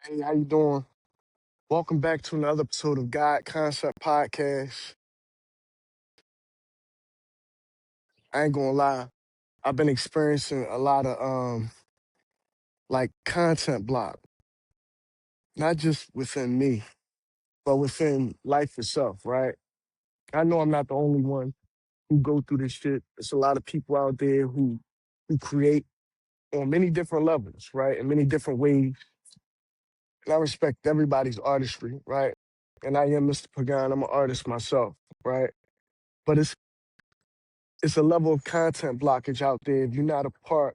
Hey, how you doing? Welcome back to another episode of God Concept Podcast. I ain't gonna lie, I've been experiencing a lot of like content block, not just within me, but within life itself, right? I know I'm not the only one who go through this shit. There's a lot of people out there who create on many different levels, right? In many different ways. And I respect everybody's artistry, right? And I am Mr. Pagan, I'm an artist myself, right? But it's a level of content blockage out there. If you're not a part,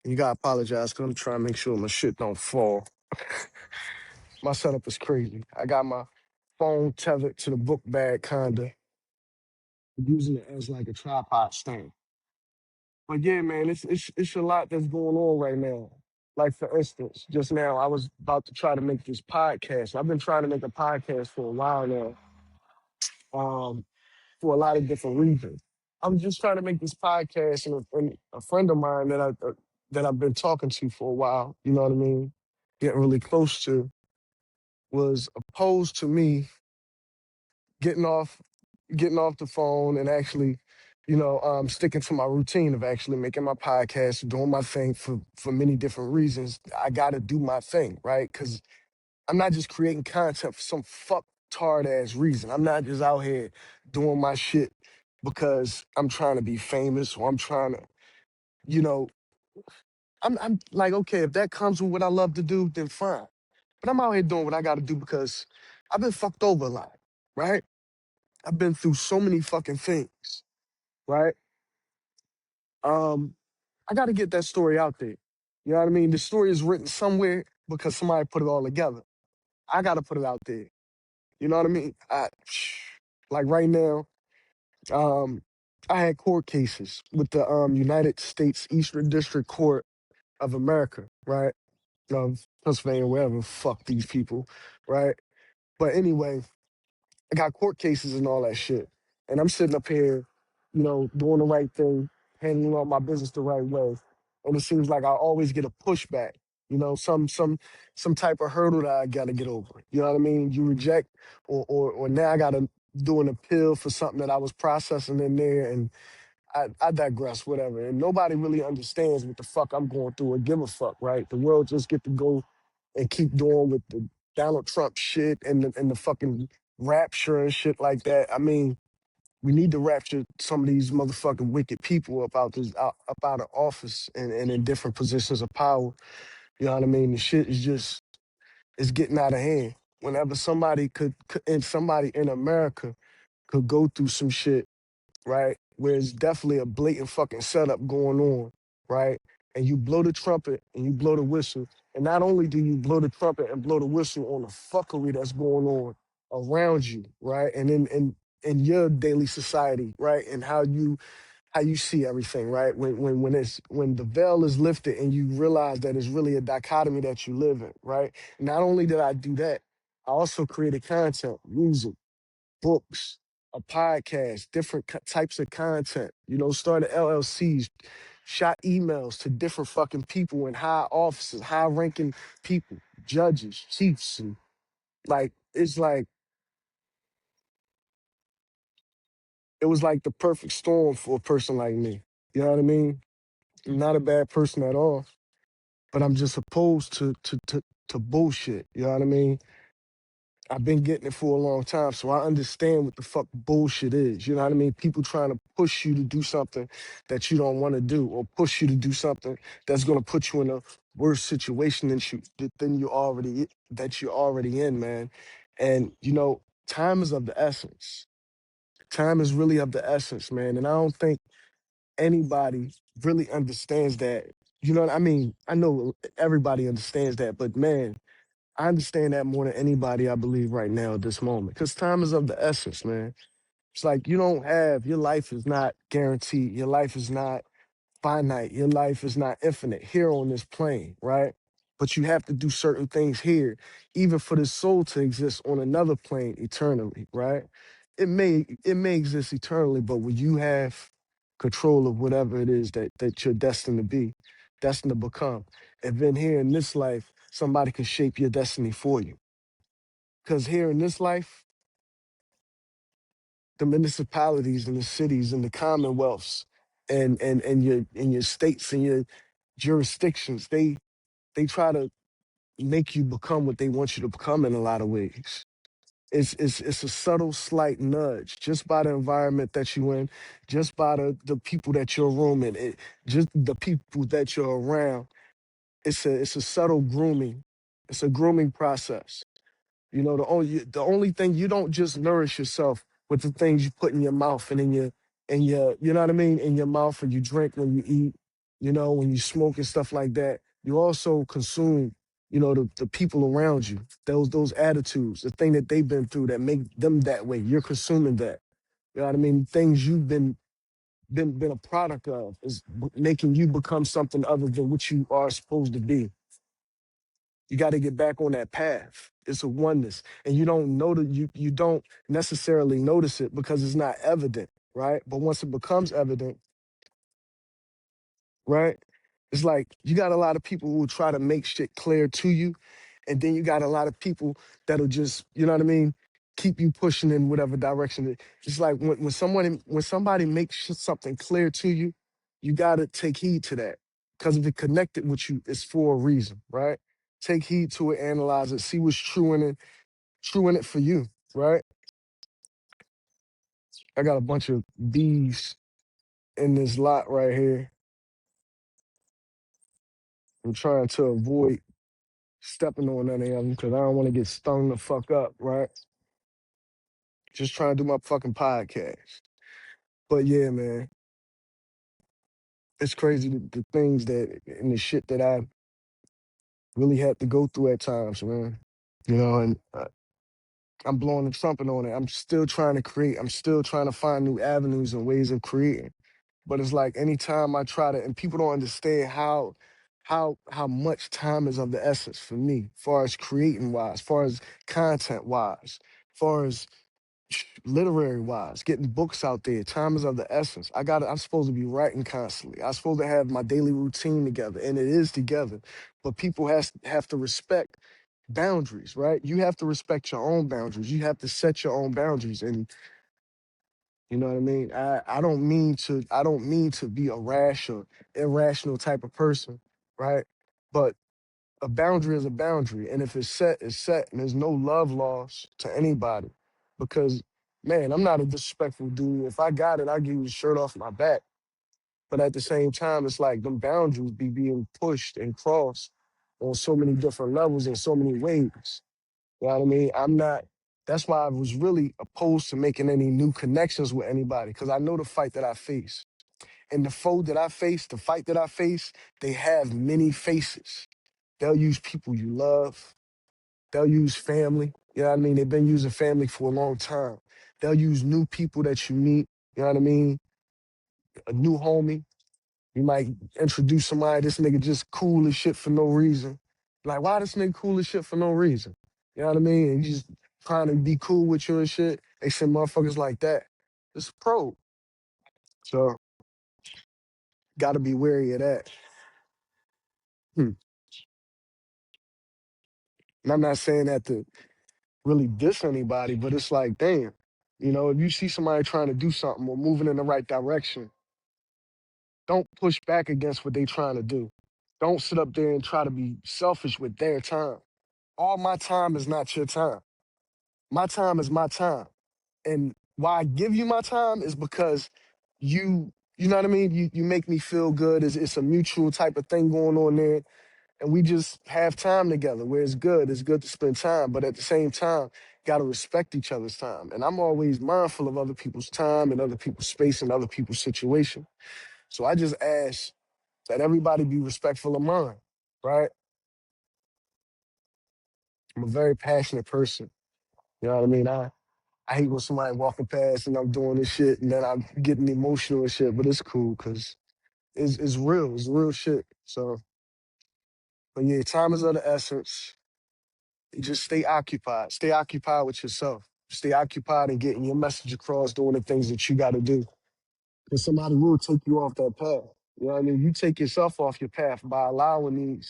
you gotta apologize because I'm trying to make sure my shit don't fall. My setup is crazy. I got my phone tethered to the book bag, kinda, using it as like a tripod stand. But yeah, man, it's a lot that's going on right now. Like for instance, just now I was about to try to make this podcast. I've been trying to make a podcast for a while now. For a lot of different reasons. I'm just trying to make this podcast, and a friend of mine that I've been talking to for a while, you know what I mean, getting really close to, was opposed to me getting off getting off the phone and actually, sticking to my routine of actually making my podcast, doing my thing for many different reasons. I got to do my thing, right? Because I'm not just creating content for some fucktard ass reason. I'm not just out here doing my shit because I'm trying to be famous or I'm trying to, you know, I'm like, okay, if that comes with what I love to do, then fine. But I'm out here doing what I got to do because I've been fucked over a lot, right? I've been through so many fucking things, right? Um, I got to get that story out there. You know what I mean? The story is written somewhere because somebody put it all together. I got to put it out there. You know what I mean? Like right now, um, I had court cases with the United States Eastern District Court of America, right? Pennsylvania, wherever. Fuck these people, right? But anyway, I got court cases and all that shit, and I'm sitting up here, doing the right thing, handling all my business the right way, and it seems like I always get a pushback. Some type of hurdle that I got to get over. You know what I mean? You reject, or now I got to do an appeal for something that I was processing in there, and I digress, whatever. And nobody really understands what the fuck I'm going through or give a fuck, right? The world just get to go and keep doing with the Donald Trump shit and the fucking rapture and shit like that. I mean, we need to rapture some of these motherfucking wicked people up out of office and in different positions of power. You know what I mean? The shit is just it's getting out of hand. Whenever and somebody in America could go through some shit, right? Where it's definitely a blatant fucking setup going on, right? And you blow the trumpet and you blow the whistle. And not only do you blow the trumpet and blow the whistle on the fuckery that's going on around you, right? And in your daily society, right? And how you see everything, right? When the veil is lifted and you realize that it's really a dichotomy that you live in, right? Not only did I do that, I also created content, music, books, a podcast, different types of content, started LLCs, shot emails to different fucking people in high offices, high ranking people, judges, chiefs. And it's like, it was like the perfect storm for a person like me. You know what I mean? I'm not a bad person at all, but I'm just opposed to bullshit. You know what I mean? I've been getting it for a long time, so I understand what the fuck bullshit is. You know what I mean? People trying to push you to do something that you don't want to do, or push you to do something that's going to put you in a worse situation than you're already in, man. And time is of the essence. Time is really of the essence, man. And I don't think anybody really understands that. You know what I mean? I know everybody understands that, but man, I understand that more than anybody, I believe, right now at this moment. Because time is of the essence, man. It's like your life is not guaranteed. Your life is not finite. Your life is not infinite here on this plane, right? But you have to do certain things here, even for the soul to exist on another plane eternally, right? It may exist eternally, but when you have control of whatever it is that you're destined to be, destined to become. And then here in this life, somebody can shape your destiny for you. Because here in this life, the municipalities and the cities and the commonwealths and your states and your jurisdictions, they try to make you become what they want you to become in a lot of ways. It's a subtle, slight nudge just by the environment that you in, just by the people that you're rooming, just the people that you're around. It's a subtle grooming. It's a grooming process. You know, the only thing, you don't just nourish yourself with the things you put in your mouth and in your you know what I mean, in your mouth, or you drink when you eat, when you smoke and stuff like that. You also consume, the people around you, those attitudes, the thing that they've been through that make them that way. You're consuming that. You know what I mean? Things you've been a product of is making you become something other than what you are supposed to be. You got to get back on that path. It's a oneness. And you don't know that you don't necessarily notice it because it's not evident, right? But once it becomes evident, right? It's like you got a lot of people who will try to make shit clear to you. And then you got a lot of people that'll just, you know what I mean, keep you pushing in whatever direction. It's like when somebody makes something clear to you, you gotta take heed to that. Because if it connected with you, it's for a reason, right? Take heed to it, analyze it, see what's true in it for you, right? I got a bunch of bees in this lot right here. I'm trying to avoid stepping on any of them because I don't want to get stung the fuck up, right? Just trying to do my fucking podcast. But yeah, man, it's crazy the things that and the shit that I really had to go through at times, man. And I'm blowing the trumpet on it. I'm still trying to create. I'm still trying to find new avenues and ways of creating. But it's like anytime I try to, and people don't understand how much time is of the essence for me, far as creating wise, far as content wise, far as literary wise, getting books out there. Time is of the essence. I'm supposed to be writing constantly. I'm supposed to have my daily routine together, and it is together. But people have to respect boundaries, right? You have to respect your own boundaries. You have to set your own boundaries. And you know what I mean? I don't mean to be a rash or irrational type of person, right? But a boundary is a boundary. And if it's set, it's set. And there's no love lost to anybody. Because, man, I'm not a disrespectful dude. If I got it, I'll give you the shirt off my back. But at the same time, it's like them boundaries be being pushed and crossed on so many different levels in so many ways. You know what I mean? That's why I was really opposed to making any new connections with anybody, because I know the fight that I face. And the foe that I face, the fight that I face, they have many faces. They'll use people you love. They'll use family. You know what I mean? They've been using family for a long time. They'll use new people that you meet. You know what I mean? A new homie. You might introduce somebody, this nigga just cool as shit for no reason. Like, why this nigga cool as shit for no reason? You know what I mean? And you just trying to be cool with you and shit. They send motherfuckers like that. It's a probe. So, gotta be wary of that. Hmm. And I'm not saying that to really diss anybody, but it's like, damn, if you see somebody trying to do something or moving in the right direction, don't push back against what they trying to do. Don't sit up there and try to be selfish with their time. All my time is not your time. My time is my time. And why I give you my time is because you know what I mean? You make me feel good. It's a mutual type of thing going on there. And we just have time together where it's good. It's good to spend time. But at the same time, got to respect each other's time. And I'm always mindful of other people's time and other people's space and other people's situation. So I just ask that everybody be respectful of mine, right? I'm a very passionate person. You know what I mean? I hate when somebody walking past and I'm doing this shit and then I'm getting emotional and shit, but it's cool because it's real. It's real shit. So, but yeah, time is of the essence. You just stay occupied. Stay occupied with yourself. Stay occupied and getting your message across, doing the things that you got to do. Because somebody will take you off that path. You know what I mean? You take yourself off your path by allowing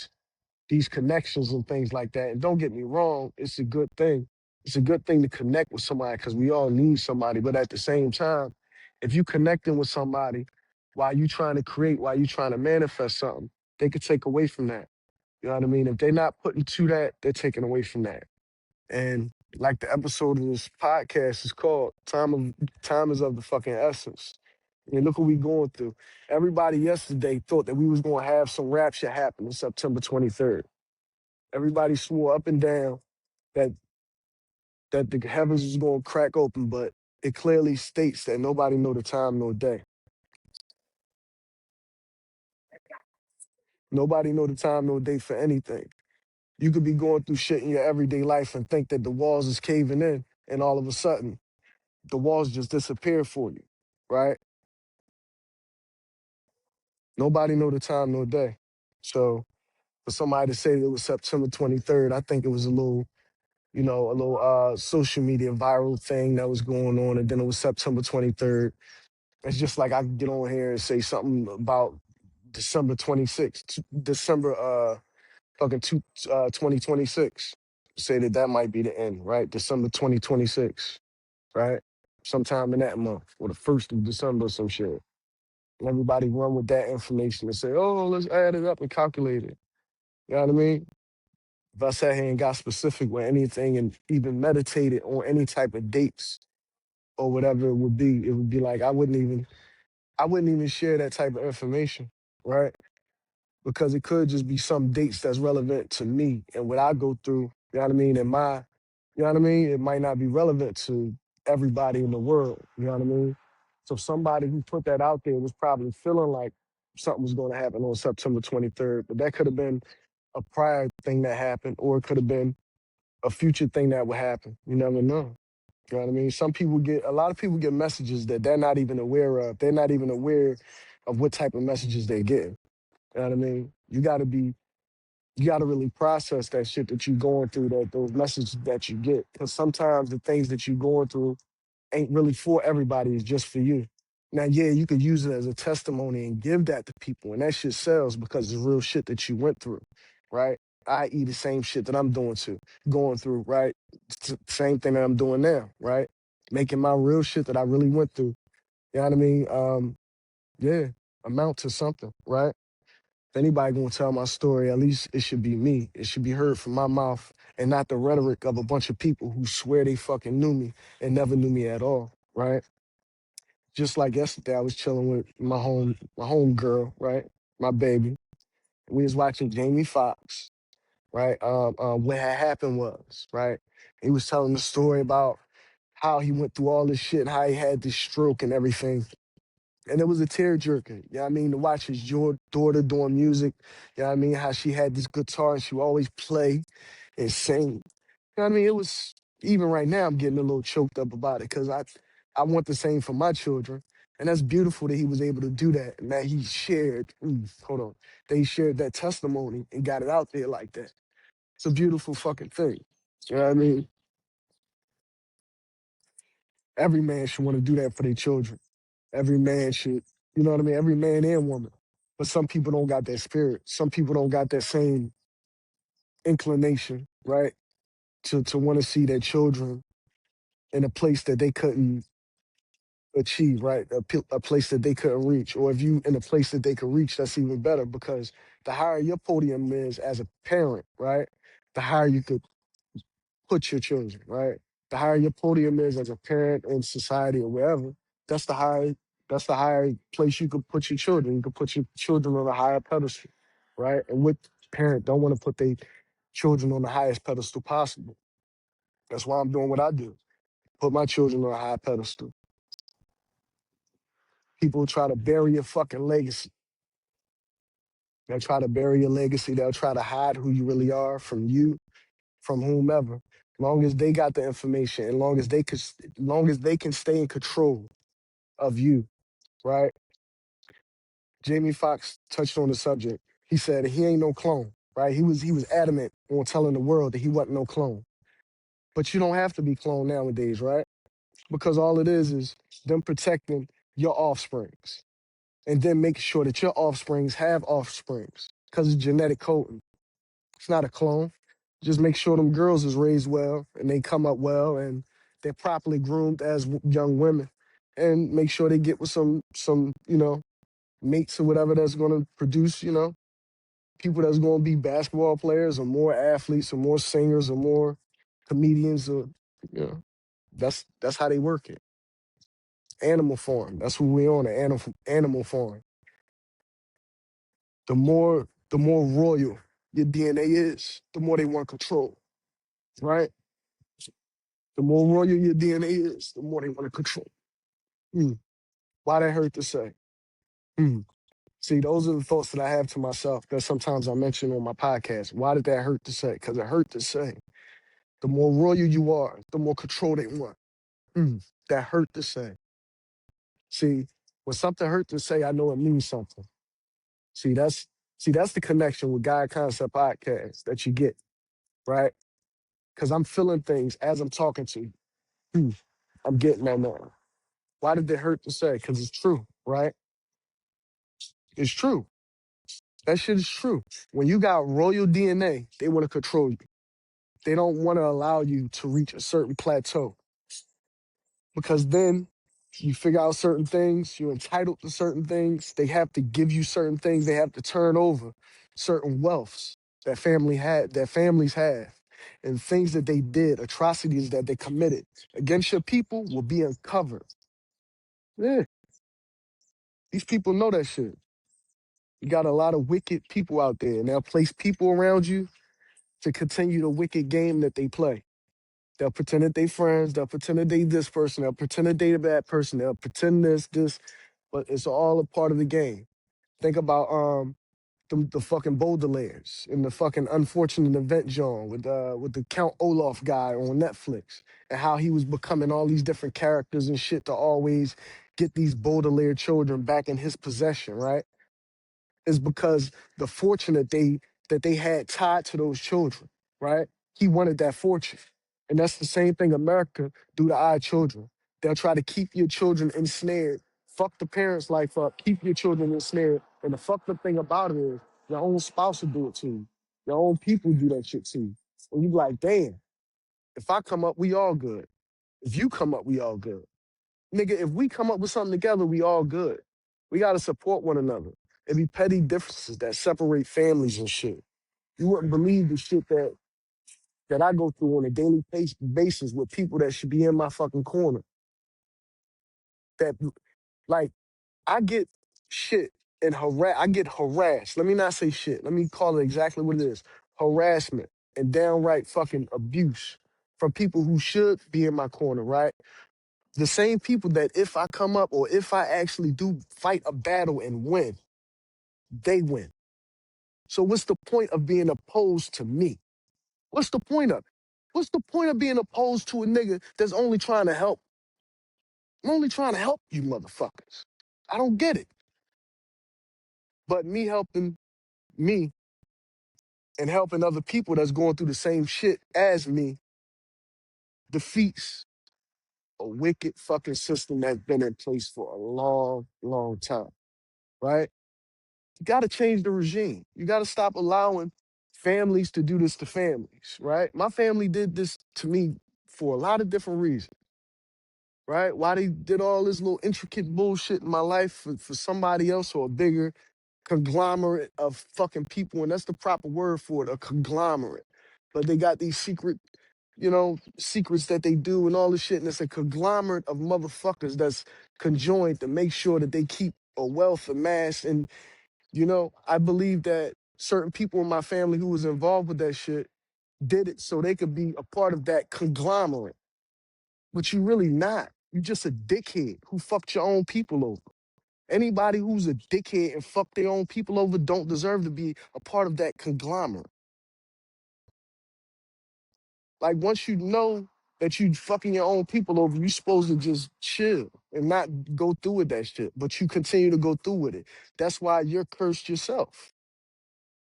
these connections and things like that. And don't get me wrong, it's a good thing. It's a good thing to connect with somebody because we all need somebody. But at the same time, if you connecting with somebody while you trying to create, while you trying to manifest something, they could take away from that. You know what I mean? If they're not putting to that, they're taking away from that. And like the episode of this podcast is called Time is of the fucking essence. And look what we going through. Everybody yesterday thought that we was gonna have some rap shit happen on September 23rd. Everybody swore up and down that the heavens was gonna crack open, but it clearly states that nobody know the time nor day. Nobody know the time nor day for anything. You could be going through shit in your everyday life and think that the walls is caving in, and all of a sudden the walls just disappear for you, right? Nobody know the time nor day. So for somebody to say that it was September 23rd, I think it was a little social media viral thing that was going on, and then it was September 23rd. It's just like I could get on here and say something about December 26th, December fucking 2026. Say that that might be the end, right? December 2026, right? Sometime in that month or the 1st of December or some shit. And everybody run with that information and say, oh, let's add it up and calculate it. You know what I mean? If I sat here and got specific with anything and even meditated on any type of dates or whatever it would be like I wouldn't even share that type of information, right? Because it could just be some dates that's relevant to me and what I go through, you know what I mean, and you know what I mean? It might not be relevant to everybody in the world, you know what I mean? So somebody who put that out there was probably feeling like something was going to happen on September 23rd, but that could have been a prior thing that happened, or it could have been a future thing that would happen. You never know. You know what I mean? A lot of people get messages that they're not even aware of. They're not even aware of what type of messages they get. You know what I mean? You gotta really process that shit that you're going through, those messages that you get. Because sometimes the things that you're going through ain't really for everybody, it's just for you. Now, yeah, you could use it as a testimony and give that to people, and that shit sells because it's real shit that you went through, right? I.e., the same shit that I'm going through, right? Same thing that I'm doing now, right? Making my real shit that I really went through. You know what I mean? Yeah, amount to something, right? If anybody gonna tell my story, at least it should be me. It should be heard from my mouth and not the rhetoric of a bunch of people who swear they fucking knew me and never knew me at all, right? Just like yesterday, I was chilling with my home girl, right? My baby. We was watching Jamie Foxx, right? What had happened was, right? He was telling the story about how he went through all this shit and how he had this stroke and everything. And it was a tearjerker, you know what I mean? To watch his daughter doing music, you know what I mean? How she had this guitar and she would always play and sing. You know what I mean? It was, even right now, I'm getting a little choked up about it because I want the same for my children. And that's beautiful that he was able to do that and that he shared, hold on, that he shared that testimony and got it out there like that. It's a beautiful fucking thing. You know what I mean? Every man should want to do that for their children. Every man should, you know what I mean? Every man and woman. But some people don't got that spirit. Some people don't got that same inclination, right? To want to see their children in a place that they couldn't achieve, right? A place that they couldn't reach. Or if you in a place that they could reach, that's even better because the higher your podium is as a parent, right? The higher you could put your children, right? The higher your podium is as a parent in society or wherever, that's the higher that's the higher place you could put your children. You could put your children on a higher pedestal, right? And what parent don't want to put their children on the highest pedestal possible? That's why I'm doing what I do. Put my children on a high pedestal. People try to bury your fucking legacy. They'll try to bury your legacy. They'll try to hide who you really are from you, from whomever. Long as they got the information, and long as they can stay in control of you, right? Jamie Foxx touched on the subject. He said he ain't no clone, right? He was adamant on telling the world that he wasn't no clone. But you don't have to be cloned nowadays, right? Because all it is them protecting your offsprings. and then make sure that your offsprings have offsprings because it's genetic coding. It's not a clone. Just make sure them girls is raised well and they come up well and they're properly groomed as young women, and make sure they get with some mates or whatever that's going to produce people that's going to be basketball players or more athletes or more singers or more comedians or you know that's how they work it. Animal farm. That's what we on, an animal farm. The more royal your DNA is, the more they want control, right? The more royal your DNA is, the more they want to control. Hmm. Why that hurt to say? Hmm. See, those are the thoughts that I have to myself that sometimes I mention on my podcast. Why did that hurt to say? Because it hurt to say. The more royal you are, the more control they want. Hmm. That hurt to say. See, when something hurt to say, I know it means something. See, that's the connection with God Concept Podcast that you get, right? Because I'm feeling things as I'm talking to you. Hmm. I'm getting that now. Why did it hurt to say? Because it's true, right? It's true. That shit is true. When you got royal DNA, they want to control you. They don't want to allow you to reach a certain plateau because then you figure out certain things, you're entitled to certain things. They have to give you certain things. They have to turn over certain wealths that families have, and things that they did, atrocities that they committed against your people will be uncovered. Yeah, these people know that shit. You got a lot of wicked people out there, and they'll place people around you to continue the wicked game that they play. They'll pretend that they friends. They'll pretend that they this person. They'll pretend that they that person. They'll pretend this, but it's all a part of the game. Think about the fucking Baudelaires in the fucking Unfortunate Event John with the Count Olaf guy on Netflix, and how he was becoming all these different characters and shit to always get these Baudelaire children back in his possession, right? Is because the fortune that they had tied to those children, right? He wanted that fortune. And that's the same thing America do to our children. They'll try to keep your children ensnared, fuck the parents' life up, keep your children ensnared. And the fucked up thing about it is your own spouse will do it to you. Your own people do that shit to you. And you be like, damn, if I come up, we all good. If you come up, we all good. Nigga, if we come up with something together, we all good. We gotta support one another. It be petty differences that separate families and shit. You wouldn't believe the shit that I go through on a daily basis with people that should be in my fucking corner. That like I get shit and I get harassed. Let me not say shit. Let me call it exactly what it is. Harassment and downright fucking abuse from people who should be in my corner, right? The same people that if I come up or if I actually do fight a battle and win, they win. So what's the point of being opposed to me? What's the point of it? What's the point of being opposed to a nigga that's only trying to help? I'm only trying to help you motherfuckers. I don't get it. But me helping me and helping other people that's going through the same shit as me defeats a wicked fucking system that's been in place for a long, long time, right? You got to change the regime. You got to stop allowing families to do this to families, right? My family did this to me for a lot of different reasons, right? Why they did all this little intricate bullshit in my life for somebody else or a bigger conglomerate of fucking people, and that's the proper word for it, a conglomerate. But they got these secrets that they do and all this shit, and it's a conglomerate of motherfuckers that's conjoined to make sure that they keep a wealth amassed. And I believe that certain people in my family who was involved with that shit did it so they could be a part of that conglomerate. But you really not. You just a dickhead who fucked your own people over. Anybody who's a dickhead and fuck their own people over don't deserve to be a part of that conglomerate. Like once you know that you fucking your own people over, you supposed to just chill and not go through with that shit. But you continue to go through with it. That's why you're cursed yourself.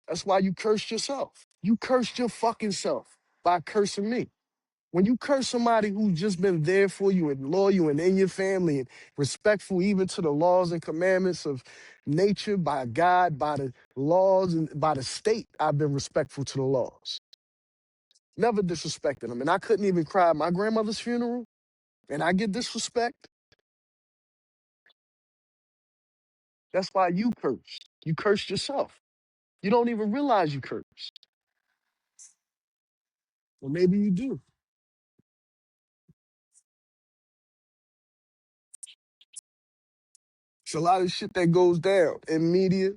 That's why you cursed yourself. You cursed your fucking self by cursing me. When you curse somebody who's just been there for you and loyal and in your family and respectful even to the laws and commandments of nature, by God, by the laws and by the state, I've been respectful to the laws. Never disrespected them. And I couldn't even cry at my grandmother's funeral and I get disrespect. That's why you cursed. You cursed yourself. You don't even realize you cursed. Or maybe you do. It's a lot of shit that goes down in media.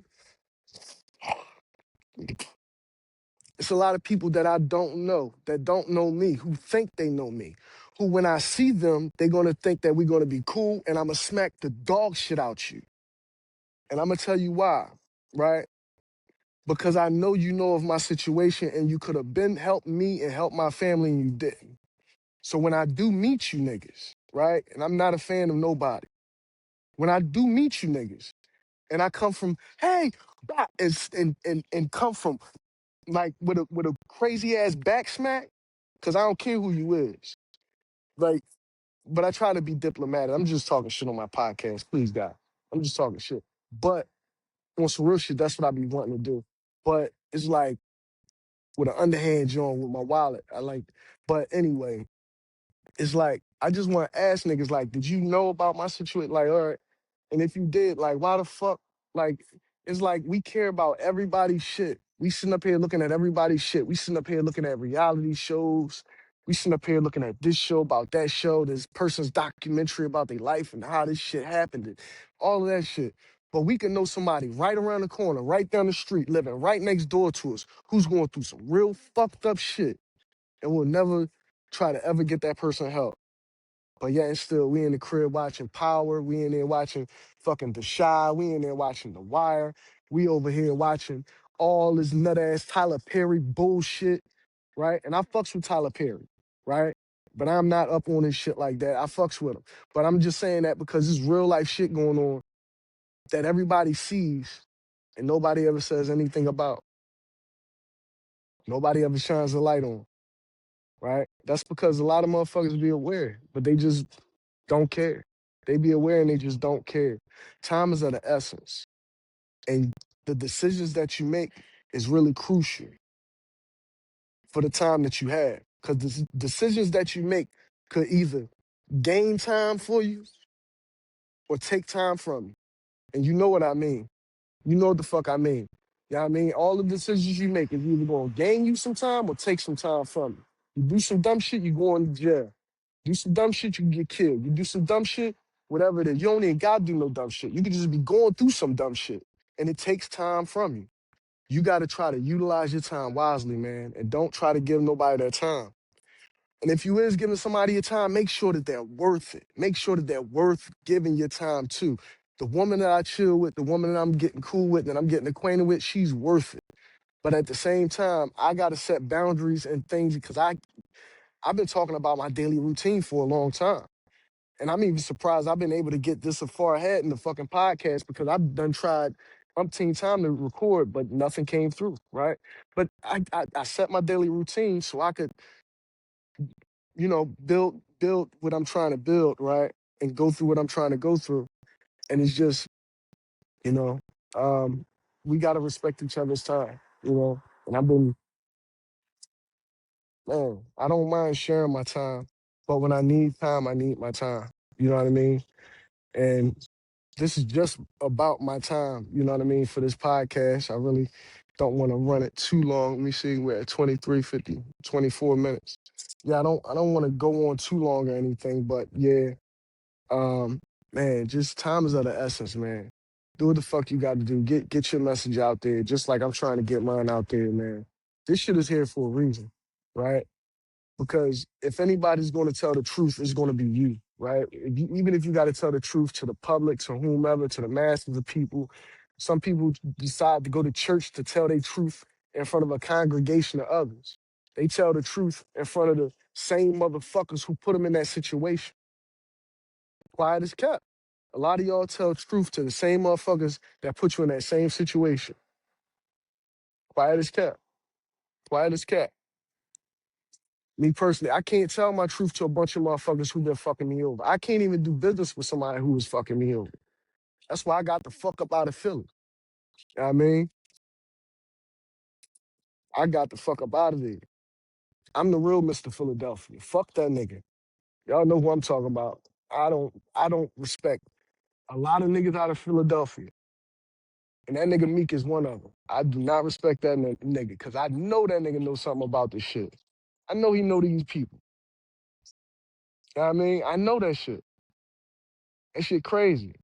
It's a lot of people that I don't know, that don't know me, who think they know me, who when I see them, they're gonna think that we're gonna be cool and I'm gonna smack the dog shit out you. And I'm gonna tell you why, right? Because I know you know of my situation and you could have been helped me and helped my family and you didn't. So when I do meet you niggas, right? And I'm not a fan of nobody. When I do meet you niggas and I come from, hey, bah, and come from like with a crazy ass back smack, because I don't care who you is. Like, but I try to be diplomatic. I'm just talking shit on my podcast. Please, God. I'm just talking shit. But on some real shit, that's what I be wanting to do. But it's like with an underhand joint with my wallet. I like, but anyway, it's like I just want to ask niggas like, did you know about my situation? Like, all right, and if you did, like, why the fuck? Like, it's like we care about everybody's shit. We sitting up here looking at everybody's shit. We sitting up here looking at reality shows. We sitting up here looking at this show about that show, this person's documentary about their life and how this shit happened, and all of that shit. But we can know somebody right around the corner, right down the street, living right next door to us, who's going through some real fucked up shit, and we'll never try to ever get that person help. But yet and still, we in the crib watching Power. We in there watching fucking The Shy. We in there watching The Wire. We over here watching all this nut ass Tyler Perry bullshit, right? And I fucks with Tyler Perry, right? But I'm not up on this shit like that. I fucks with him. But I'm just saying that because there's real life shit going on that everybody sees and nobody ever says anything about. Nobody ever shines a light on, right? That's because a lot of motherfuckers be aware, but they just don't care. They be aware and they just don't care. Time is of the essence. And the decisions that you make is really crucial for the time that you have. Because the decisions that you make could either gain time for you or take time from you. And you know what I mean. You know what the fuck I mean. You know what I mean? All the decisions you make is either going to gain you some time or take some time from you. You do some dumb shit, you go into jail. Do some dumb shit, you can get killed. You do some dumb shit, whatever it is. You don't even got to do no dumb shit. You can just be going through some dumb shit. And it takes time from you. You got to try to utilize your time wisely, man. And don't try to give nobody their time. And if you is giving somebody your time, make sure that they're worth it. Make sure that they're worth giving your time to. The woman that I chill with, the woman that I'm getting cool with, that I'm getting acquainted with, she's worth it. But at the same time, I got to set boundaries and things because I've been talking about my daily routine for a long time. And I'm even surprised I've been able to get this so far ahead in the fucking podcast because I've done tried umpteen time to record, but nothing came through, right? But I set my daily routine so I could, build what I'm trying to build, right? And go through what I'm trying to go through. And it's just, you know, um, we gotta respect each other's time. And I've been, man, I don't mind sharing my time, but when I need time, I need my time. You know what I mean? And this is just about my time, you know what I mean, for this podcast. I really don't want to run it too long. Let me see, we're at 23:50, 24 minutes. Yeah, I don't want to go on too long or anything, but yeah, um, man, just time is of the essence, man. Do what the fuck you got to do. Get your message out there, just like I'm trying to get mine out there, man. This shit is here for a reason, right? Because if anybody's going to tell the truth, it's going to be you, right? Even if you got to tell the truth to the public, to whomever, to the masses of people, some people decide to go to church to tell their truth in front of a congregation of others. They tell the truth in front of the same motherfuckers who put them in that situation. Quiet as kept. A lot of y'all tell truth to the same motherfuckers that put you in that same situation. Quiet as kept. Quiet as kept. Me personally, I can't tell my truth to a bunch of motherfuckers who been fucking me over. I can't even do business with somebody who was fucking me over. That's why I got the fuck up out of Philly. You know what I mean? I got the fuck up out of there. I'm the real Mr. Philadelphia. Fuck that nigga. Y'all know who I'm talking about. I don't respect a lot of niggas out of Philadelphia. And that nigga Meek is one of them. I do not respect that nigga because I know that nigga knows something about this shit. I know he know these people. You know what I mean? I know that shit. That shit crazy.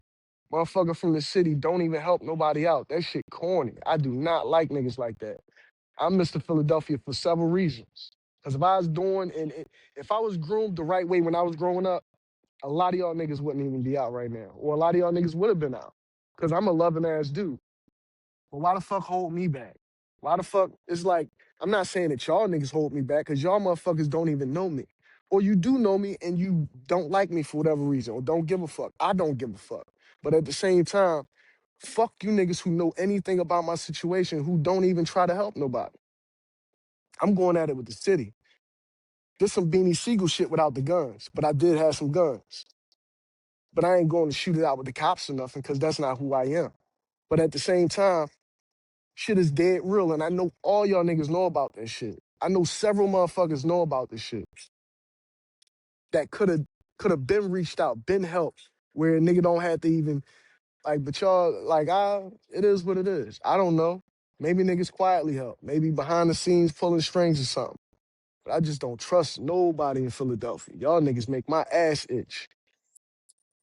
Motherfucker from the city don't even help nobody out. That shit corny. I do not like niggas like that. I'm Mr. Philadelphia for several reasons. Because if I was doing and if I was groomed the right way when I was growing up, a lot of y'all niggas wouldn't even be out right now. Or a lot of y'all niggas would have been out. Because I'm a loving ass dude. But why the fuck hold me back? Why the fuck? It's like, I'm not saying that y'all niggas hold me back because y'all motherfuckers don't even know me. Or you do know me and you don't like me for whatever reason or don't give a fuck. I don't give a fuck. But at the same time, fuck you niggas who know anything about my situation who don't even try to help nobody. I'm going at it with the city. There's some Beanie Siegel shit without the guns, but I did have some guns. But I ain't going to shoot it out with the cops or nothing because that's not who I am. But at the same time, shit is dead real, and I know all y'all niggas know about that shit. I know several motherfuckers know about this shit that could have been reached out, been helped, where a nigga don't have to even like. But y'all, like, it is what it is. I don't know. Maybe niggas quietly help. Maybe behind the scenes pulling strings or something. But I just don't trust nobody in Philadelphia. Y'all niggas make my ass itch.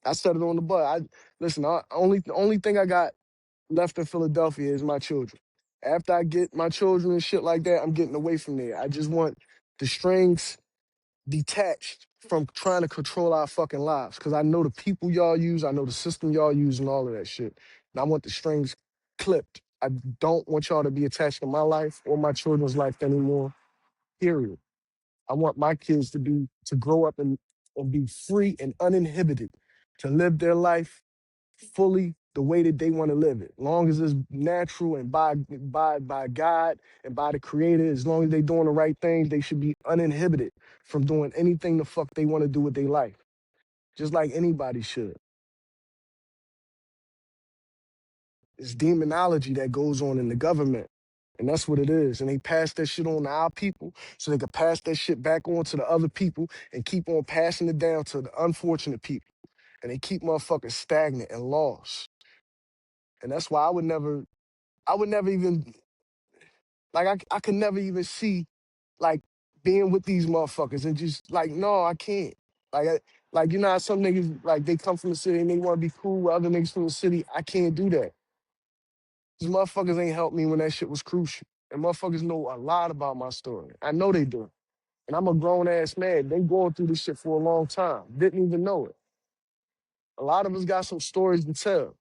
I said it on the butt. Listen. The only thing I got left in Philadelphia is my children. After I get my children and shit like that, I'm getting away from there. I just want the strings detached from trying to control our fucking lives. Cause I know the people y'all use, I know the system y'all use and all of that shit. And I want the strings clipped. I don't want y'all to be attached to my life or my children's life anymore. Period. I want my kids to grow up and be free and uninhibited, to live their life fully the way that they want to live it. Long as it's natural and by God and by the creator, as long as they doing the right things, they should be uninhibited from doing anything the fuck they want to do with their life. Just like anybody should. It's demonology that goes on in the government. And that's what it is. And they pass that shit on to our people so they can pass that shit back on to the other people and keep on passing it down to the unfortunate people. And they keep motherfuckers stagnant and lost. And that's why I would never even, like, I could never even see, like, being with these motherfuckers and just, like, no, I can't. Like, like, you know how some niggas, like, they come from the city and they want to be cool with other niggas from the city? I can't do that. These motherfuckers ain't helped me when that shit was crucial. And motherfuckers know a lot about my story. I know they do. And I'm a grown-ass man. They going through this shit for a long time. Didn't even know it. A lot of us got some stories to tell.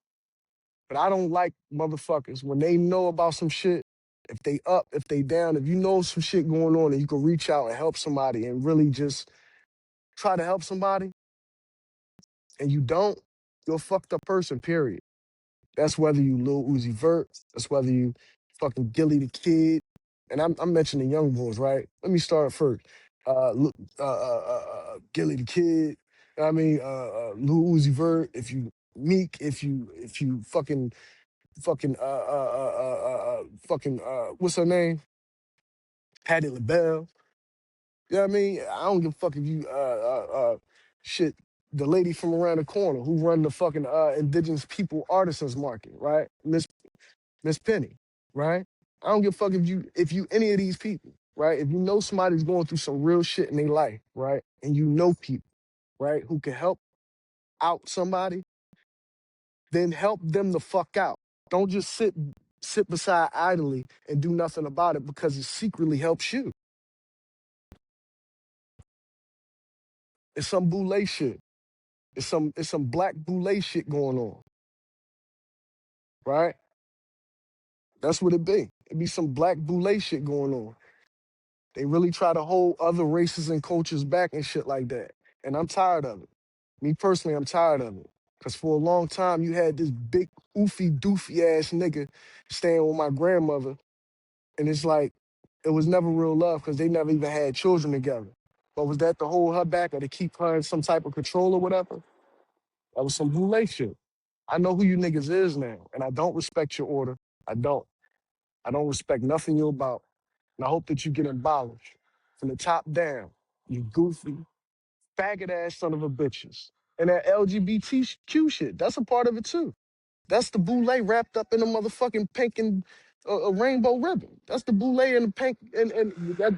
But I don't like motherfuckers when they know about some shit, if they up, if they down, if you know some shit going on and you can reach out and help somebody and really just try to help somebody and you don't, you're a fucked up person, period. That's whether you Lil Uzi Vert, that's whether you fucking Gilly the Kid. And I'm mentioning young boys, right? Let me start first. Gilly the Kid, I mean, Lil Uzi Vert, if you Meek, if you what's her name? Patti LaBelle. You know what I mean? I don't give a fuck if you shit, the lady from around the corner who run the fucking indigenous people artisans market, right? Miss Penny, right? I don't give a fuck if you any of these people, right? If you know somebody's going through some real shit in their life, right? And you know people, right, who can help out somebody, then help them the fuck out. Don't just sit beside idly and do nothing about it because it secretly helps you. It's some boule shit. It's some black boule shit going on, right? That's what it be. It be some black boule shit going on. They really try to hold other races and cultures back and shit like that. And I'm tired of it. Me personally, I'm tired of it. Cause for a long time you had this big oofy doofy ass nigga staying with my grandmother. And it's like, it was never real love because they never even had children together. But was that to hold her back or to keep her in some type of control or whatever? That was some boule shit. I know who you niggas is now, and I don't respect your order. I don't. I don't respect nothing you about. And I hope that you get abolished from the top down. You goofy, faggot ass son of a bitches. And that LGBTQ shit, that's a part of it too. That's the boule wrapped up in a motherfucking pink and a rainbow ribbon. That's the boule and the pink and that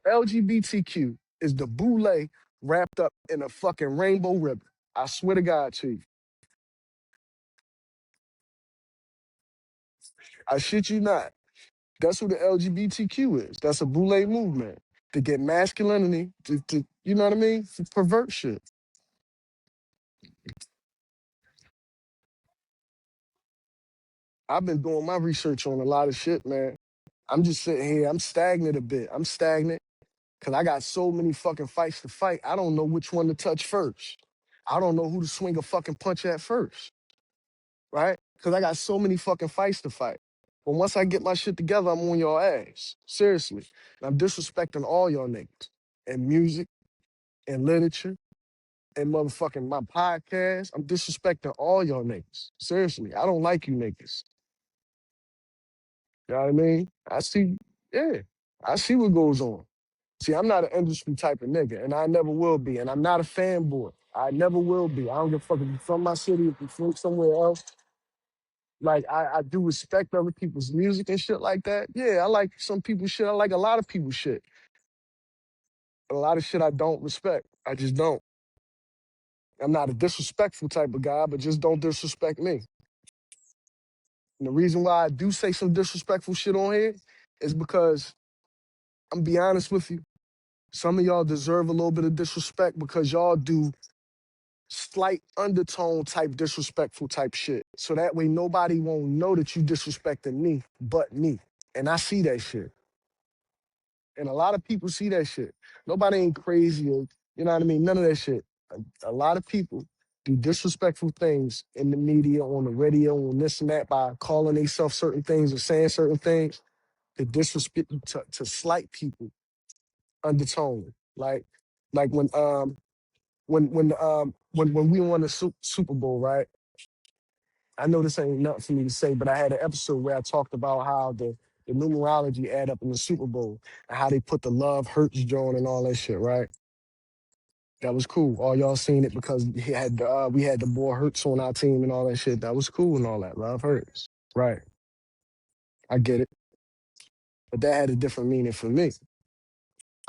LGBTQ is the boule wrapped up in a fucking rainbow ribbon. I swear to God to you. I shit you not. That's who the LGBTQ is. That's a boule movement to get masculinity, to you know what I mean? To pervert shit. I've been doing my research on a lot of shit, man. I'm just sitting here. I'm stagnant a bit. I'm stagnant because I got so many fucking fights to fight. I don't know which one to touch first. I don't know who to swing a fucking punch at first, right? Because I got so many fucking fights to fight. But once I get my shit together, I'm on your ass. Seriously. And I'm disrespecting all y'all niggas in music, in literature, and motherfucking my podcast. I'm disrespecting all y'all niggas. Seriously. I don't like you niggas. You know what I mean? I see, yeah, I see what goes on. See, I'm not an industry type of nigga, and I never will be. And I'm not a fanboy. I never will be. I don't give a fuck if you're from my city, if you're from somewhere else. Like, I do respect other people's music and shit like that. Yeah, I like some people's shit. I like a lot of people's shit. A lot of shit I don't respect. I just don't. I'm not a disrespectful type of guy, but just don't disrespect me. And the reason why I do say some disrespectful shit on here is because I'm be honest with you. Some of y'all deserve a little bit of disrespect because y'all do slight undertone type disrespectful type shit. So that way nobody won't know that you disrespecting me but me. And I see that shit. And a lot of people see that shit. Nobody ain't crazy or, you know what I mean? None of that shit. A lot of people do disrespectful things in the media, on the radio, on this and that by calling themselves certain things or saying certain things to disrespect, to slight people undertone. Like when we won the Super Bowl, right? I know this ain't nothing for me to say, but I had an episode where I talked about how the numerology add up in the Super Bowl and how they put the love hurts joint and all that shit, right? That was cool. All y'all seen it because we had the boy Hurts on our team and all that shit. That was cool and all that. Love hurts. Right. I get it. But that had a different meaning for me.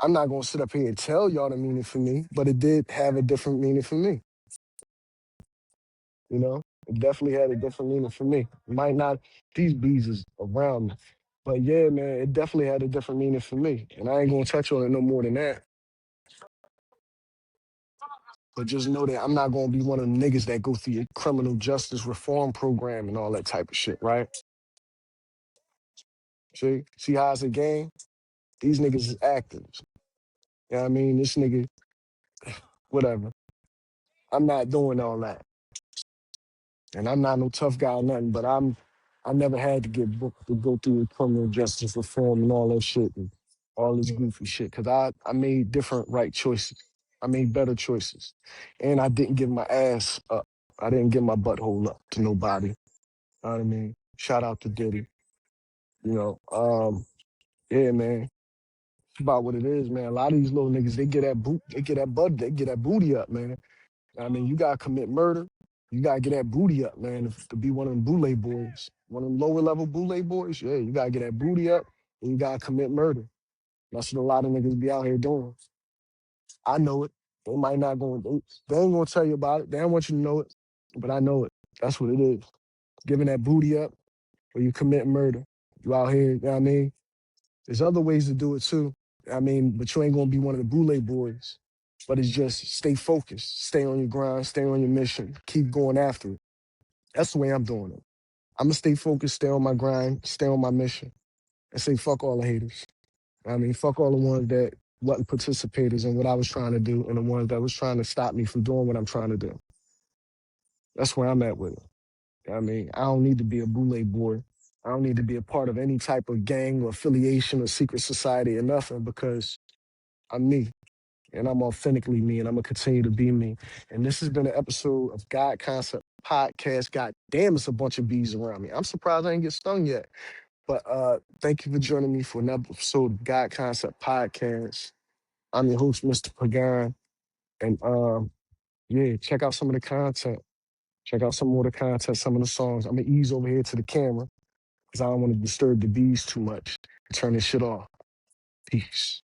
I'm not gonna sit up here and tell y'all the meaning for me, but it did have a different meaning for me. You know? It definitely had a different meaning for me. It might not, these bees is around me. But yeah, man, it definitely had a different meaning for me. And I ain't gonna touch on it no more than that. But just know that I'm not gonna be one of the niggas that go through your criminal justice reform program and all that type of shit, right? See how it's a game? These niggas is actors. You know what I mean? This nigga, whatever. I'm not doing all that. And I'm not no tough guy or nothing, but I never had to get booked to go through criminal justice reform and all that shit and all this goofy shit. Cause I made different right choices. I made better choices. And I didn't give my ass up. I didn't give my butthole up to nobody. You know what I mean? Shout out to Diddy. You know, yeah, man. It's about what it is, man. A lot of these little niggas, they get that booty up, man. I mean, you gotta commit murder. You gotta get that booty up, man, to be one of them boule boys. One of them lower level boule boys. Yeah, you gotta get that booty up and you gotta commit murder. That's what a lot of niggas be out here doing. I know it. They might not go, they ain't gonna tell you about it. They don't want you to know it, but I know it. That's what it is. Giving that booty up or you commit murder. You out here, you know what I mean? There's other ways to do it too. I mean, but you ain't gonna be one of the boule boys. But it's just stay focused, stay on your grind, stay on your mission, keep going after it. That's the way I'm doing it. I'm gonna stay focused, stay on my grind, stay on my mission, and say fuck all the haters. I mean, fuck all the ones that wasn't participators in what I was trying to do and the ones that was trying to stop me from doing what I'm trying to do. That's where I'm at with it. I mean, I don't need to be a boule boy. I don't need to be a part of any type of gang or affiliation or secret society or nothing because I'm me. and I'm authentically me, and I'm gonna continue to be me. And this has been an episode of God Concept Podcast. God damn, it's a bunch of bees around me. I'm surprised I didn't get stung yet. But thank you for joining me for another episode of God Concept Podcast. I'm your host, Mr. Pagan. And yeah, check out some of the content. Check out some more of the content, some of the songs. I'm gonna ease over here to the camera because I don't want to disturb the bees too much. Turn this shit off. Peace.